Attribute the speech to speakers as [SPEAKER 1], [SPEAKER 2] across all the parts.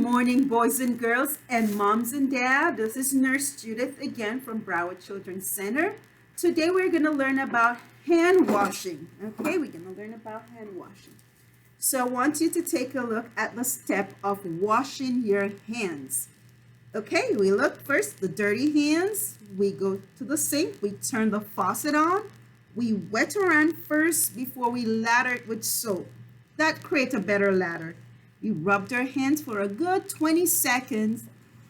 [SPEAKER 1] morning, boys and girls, and moms and dad. This is Nurse Judith again from Broward Children's Center. Today we're going to learn about hand washing. Okay, we're going to learn about hand washing. So I want you to take a look at the step of washing your hands. Okay, we look first, the dirty hands. We go to the sink, we turn the faucet on. We wet our hand first before we lather it with soap. That creates a better lather. We rubbed our hands for a good 20 seconds,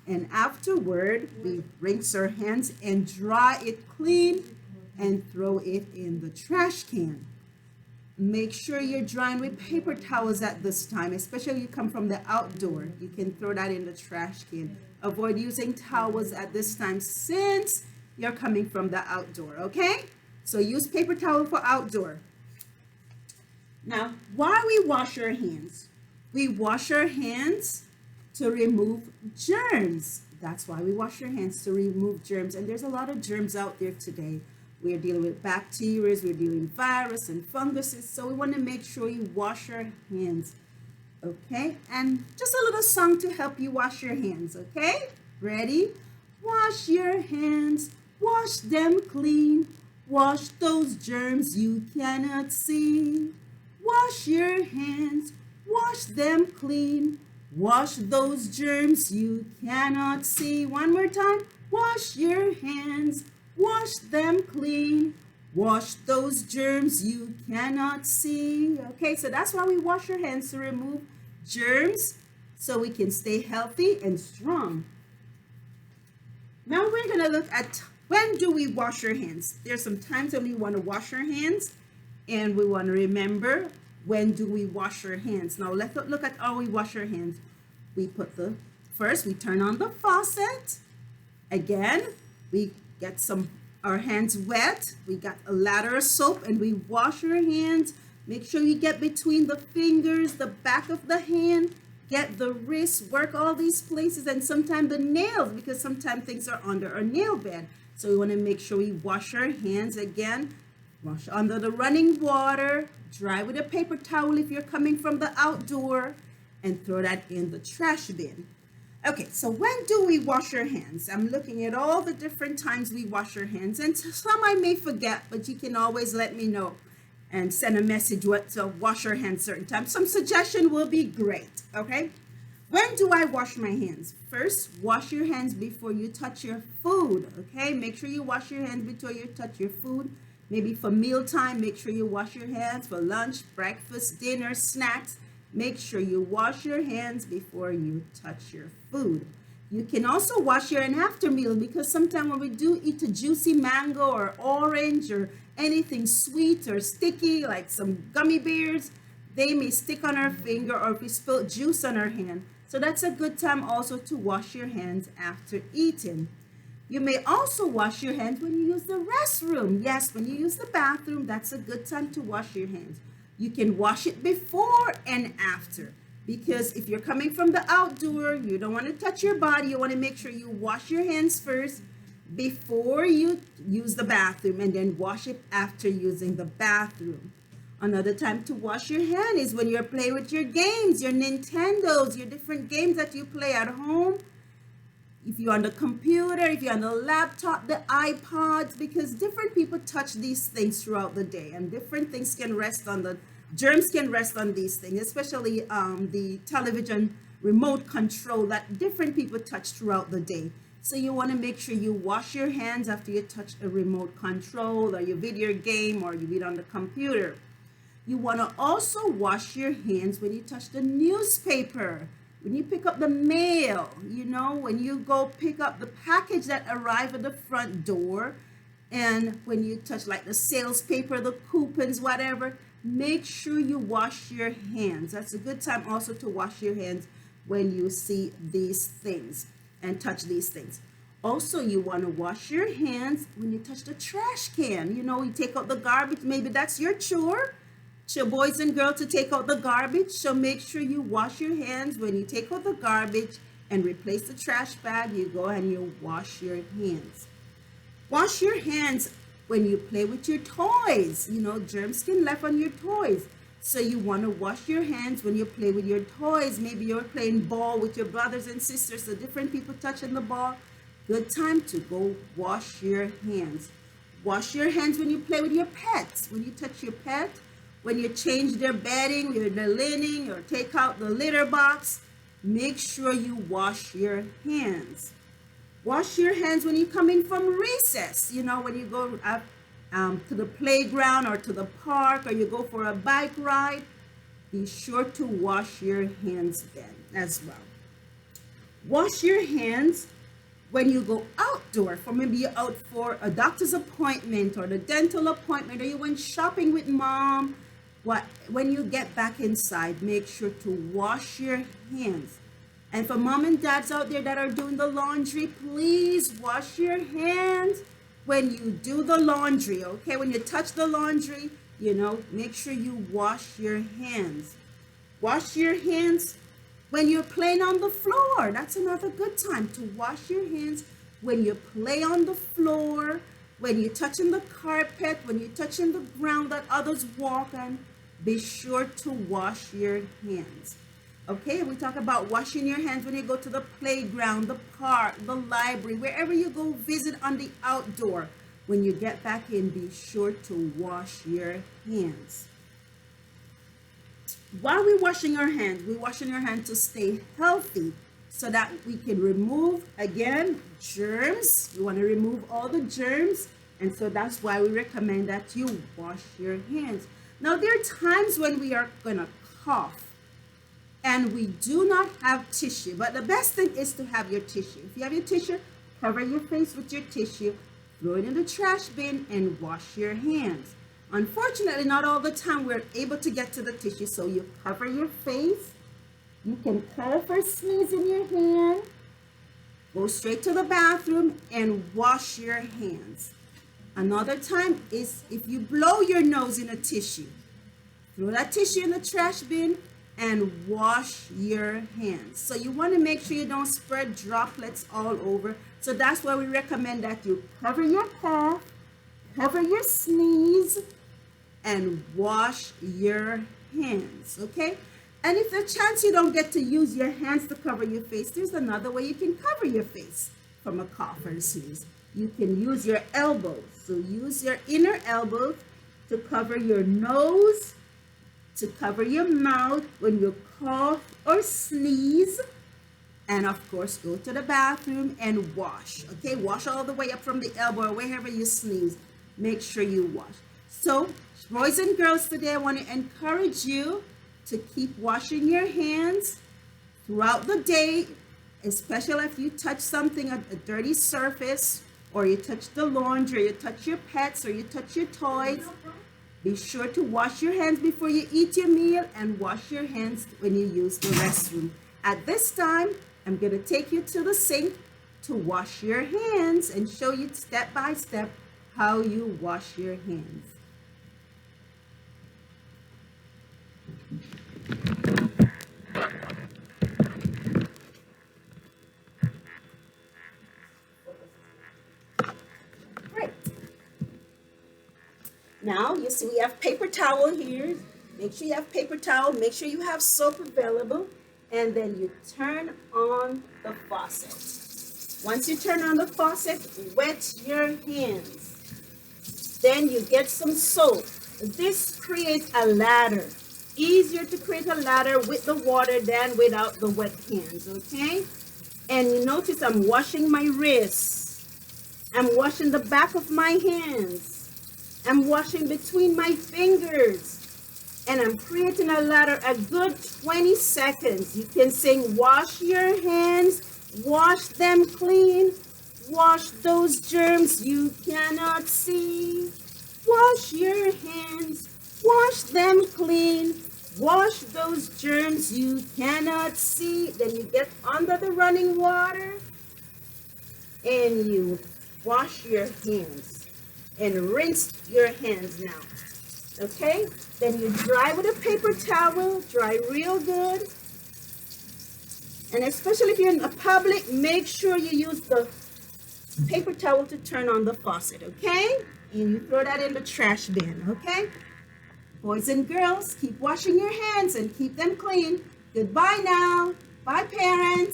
[SPEAKER 1] and afterward, we rinse our hands and dry it clean and throw it in the trash can. Make sure you're drying with paper towels at this time, especially if you come from the outdoor. You can throw that in the trash can. Avoid using towels at this time since you're coming from the outdoor, okay? So use paper towel for outdoor. Now, why we wash our hands? We wash our hands to remove germs. That's why we wash our hands, to remove germs. And there's a lot of germs out there today. We're dealing with bacteria, we're dealing with virus and funguses. So we want to make sure you wash your hands. Okay? And just a little song to help you wash your hands. Okay? Ready? Wash your hands. Wash them clean. Wash those germs you cannot see. Wash your hands. Wash them clean. Wash those germs you cannot see. One more time. Wash your hands. Wash them clean. Wash those germs you cannot see. Okay, so that's why we wash our hands, to remove germs so we can stay healthy and strong. Now we're going to look at when do we wash our hands. There's some times when we want to wash our hands, and we want to remember when do we wash our hands. Now let's look at how we wash our hands. We first we turn on the faucet. Again, we get our hands wet. We got a lather of soap and we wash our hands. Make sure you get between the fingers, the back of the hand, get the wrist, work all these places, and sometimes the nails, because sometimes things are under our nail bed. So we want to make sure we wash our hands again. Wash under the running water, dry with a paper towel if you're coming from the outdoor, and throw that in the trash bin. Okay, so when do we wash our hands? I'm looking at all the different times we wash our hands, and some I may forget, but you can always let me know and send a message to wash our hands certain times. Some suggestion will be great, okay? When do I wash my hands? First, wash your hands before you touch your food, okay? Make sure you wash your hands before you touch your food. Maybe for mealtime, make sure you wash your hands. For lunch, breakfast, dinner, snacks, make sure you wash your hands before you touch your food. You can also wash your hands after meal, because sometimes when we do eat a juicy mango or orange or anything sweet or sticky, like some gummy bears, they may stick on our finger, or if we spill juice on our hand. So that's a good time also to wash your hands after eating. You may also wash your hands when you use the restroom. Yes, when you use the bathroom, that's a good time to wash your hands. You can wash it before and after, because if you're coming from the outdoor, you don't want to touch your body. You want to make sure you wash your hands first before you use the bathroom, and then wash it after using the bathroom. Another time to wash your hand is when you're playing with your games, your Nintendos, your different games that you play at home. If you're on the computer, if you're on the laptop, the iPods, because different people touch these things throughout the day, and different things can rest on germs can rest on these things, especially the television remote control that different people touch throughout the day. So you want to make sure you wash your hands after you touch a remote control or your video game or you read on the computer. You want to also wash your hands when you touch the newspaper. When you pick up the mail, when you go pick up the package that arrived at the front door, and when you touch like the sales paper, the coupons, whatever, make sure you wash your hands. That's a good time also to wash your hands when you see these things and touch these things. Also, you want to wash your hands when you touch the trash can. You take out the garbage. Maybe that's your chore. Boys and girls, to take out the garbage. So make sure you wash your hands when you take out the garbage and replace the trash bag. You go and you wash your hands. Wash your hands when you play with your toys. Germs can left on your toys. So you want to wash your hands when you play with your toys. Maybe you're playing ball with your brothers and sisters, so different people touching the ball. Good time to go wash your hands. Wash your hands when you play with your pets. When you touch your pet, when you change their bedding, their linen, or take out the litter box, make sure you wash your hands. Wash your hands when you come in from recess. You know, when you go up to the playground or to the park, or you go for a bike ride, be sure to wash your hands then as well. Wash your hands when you go outdoor, for maybe you're out for a doctor's appointment or the dental appointment, or you went shopping with mom. When you get back inside, make sure to wash your hands. And for mom and dads out there that are doing the laundry, please wash your hands when you do the laundry, okay? When you touch the laundry, make sure you wash your hands. Wash your hands when you're playing on the floor. That's another good time to wash your hands when you play on the floor, when you're touching the carpet, when you're touching the ground that others walk on. Be sure to wash your hands. Okay, we talk about washing your hands when you go to the playground, the park, the library, wherever you go visit on the outdoor. When you get back in, be sure to wash your hands. While we're washing our hands, we're washing our hands to stay healthy so that we can remove, again, germs. We want to remove all the germs, and so that's why we recommend that you wash your hands. Now, there are times when we are going to cough and we do not have tissue, but the best thing is to have your tissue. If you have your tissue, cover your face with your tissue, throw it in the trash bin, and wash your hands. Unfortunately, not all the time we're able to get to the tissue, so you cover your face. You can cough or sneeze in your hand, go straight to the bathroom, and wash your hands. Another time is if you blow your nose in a tissue, throw that tissue in the trash bin and wash your hands. So you want to make sure you don't spread droplets all over. So that's why we recommend that you cover your cough, cover your sneeze, and wash your hands, okay? And if the chance you don't get to use your hands to cover your face, there's another way you can cover your face from a cough or a sneeze. You can use your elbows. So use your inner elbows to cover your nose, to cover your mouth when you cough or sneeze. And of course, go to the bathroom and wash. Okay, wash all the way up from the elbow or wherever you sneeze. Make sure you wash. So, boys and girls, today I want to encourage you to keep washing your hands throughout the day, especially if you touch something, a dirty surface, or you touch the laundry, or you touch your pets, or you touch your toys. Be sure to wash your hands before you eat your meal and wash your hands when you use the restroom. At this time, I'm going to take you to the sink to wash your hands and show you step by step how you wash your hands. Now, you see we have paper towel here. Make sure you have paper towel. Make sure you have soap available. And then you turn on the faucet. Once you turn on the faucet, wet your hands. Then you get some soap. This creates a ladder. Easier to create a ladder with the water than without the wet hands, okay? And you notice I'm washing my wrists. I'm washing the back of my hands. I'm washing between my fingers. And I'm creating a ladder a good 20 seconds. You can sing, wash your hands, wash them clean, wash those germs you cannot see. Wash your hands, wash them clean, wash those germs you cannot see. Then you get under the running water and you wash your hands. And rinse your hands now, okay? Then you dry with a paper towel, dry real good. And especially if you're in a public, make sure you use the paper towel to turn on the faucet, okay? And you throw that in the trash bin, okay? Boys and girls, keep washing your hands and keep them clean. Goodbye now. Bye, parents.